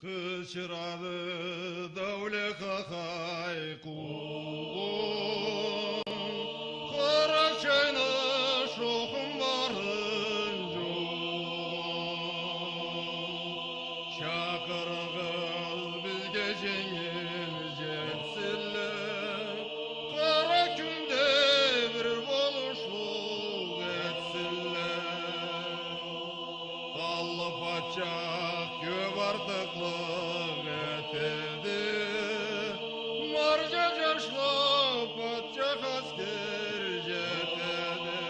Kışıradı davle kakay kuğun Kara çayna şokum varın cuğun Şakırgız bizge jengil jetsiller Kara künde bir boluşluk etsiller Kallı paçak köp artıklık etildi Marca yaşlı paçak asker jetedi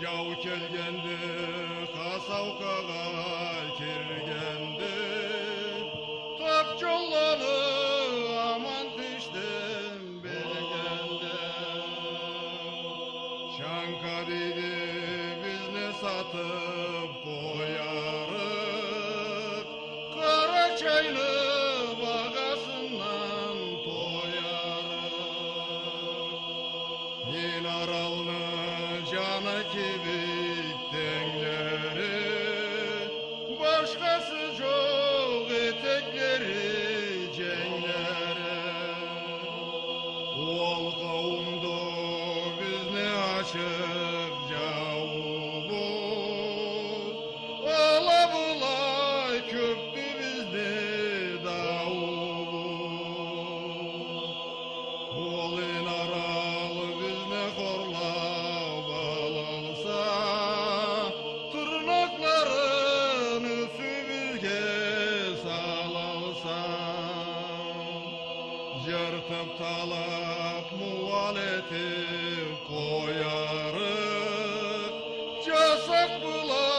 Yav kelgendi kasavkaga kirgendi Tap jolları aman tiştim bilgendi Şanka dedi bizni satıp koyarık Kara çaylı bagasından toyarık Yin aralını canı kibik tengleri Başkası çok etekleri cengleri Ol kavumdu bizni açık cavubuz Alabulay köptü bizni davubuz Olin aral bizni korlap alınsa Tırnakların üstü bizge salınsa Yırtıp talap muval etip koyarık Casak bula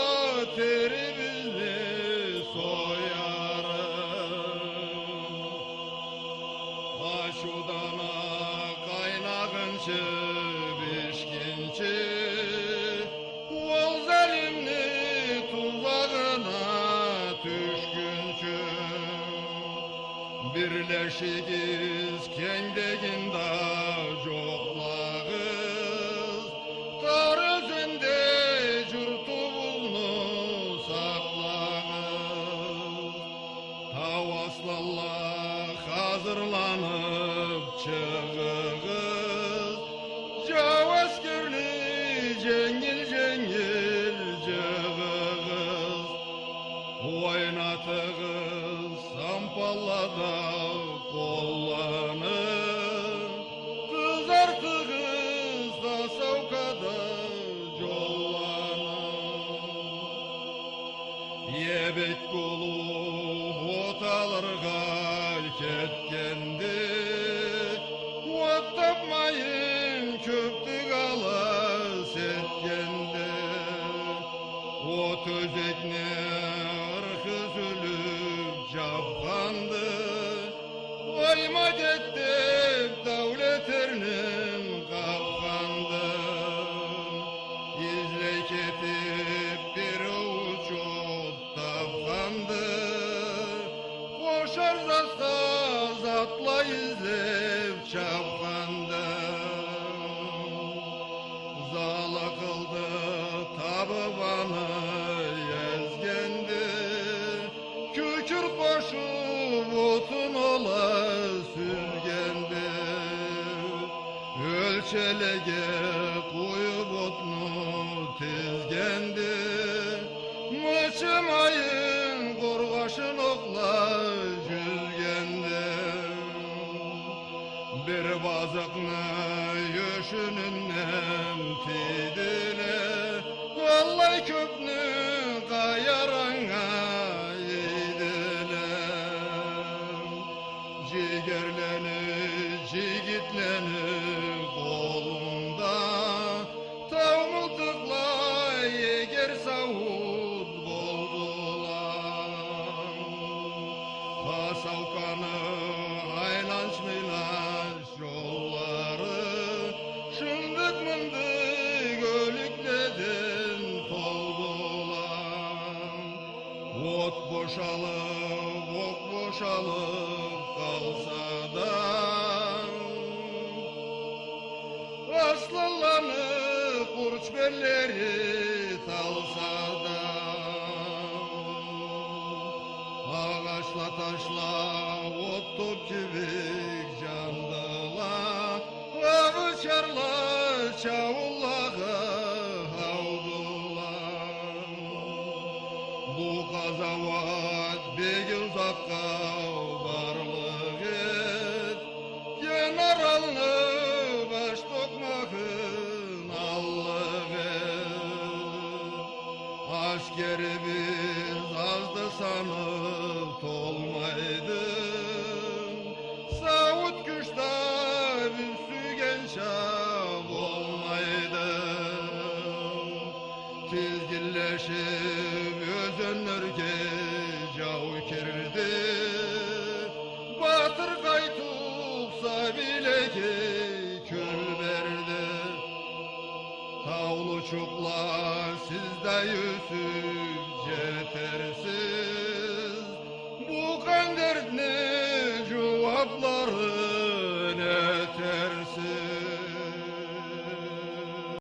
teri bizni soyarık Aşudana kaynağınçı bişkinçi Ol zalimni tuzağına düşkünçü Birleşigiz kendeginde joklağız Tar özünde jurtubulnu saklağız Havaslallah hazırlanıp çıgığız Jav askerli jengil jengil jığığız Oynatığız sampallada kollanıp Kızartığız kasavkada jollanıp Yebek kulu ot alırga ketkendi Ot tapmayın köptük alas etkendi Ot özekne ırkı sülüp japkandı Oyma gettip davlet ernin kapkandı İzley ketip bir uçut tapkandı Koşar zastaz atla izlep çapkandı Zala kıldı tabıbanı ezgendi Kükür koşup otun ola süzgendi Ölçelege koyup otunu tizgendi Mıçımayın korgaşın okla yüzgendi Bir bazıkны yöşününden tidile Vallahi köpnü kayaranga idile Jigerleni jigitleni kolunda Tavmıltıkla yeger savut boldular Pasavkanı aylanç milanç yolları Şındık mındık ölükledin toldular Ot boşalıp ok boşalıp kalsa da Aslanlanı kurç belleri talsa da Ağaçla taşla ot top gibi candılar. Ağıçarla çavullağı havdular. Bu kazavat bir uzakka varlık et. Generalını baş tokmakın allık et. Askerimiz azdı sanıp tolmaydın. Savut güçte üssü gençab olmaydın. Tizgilleşip özönlerge cav kirdi. Batır kaytuksa bile ki kül verdi. Tavlu çuklar sizde yüzüp yetersiz. Bu kan derdine cevapların yetersiz.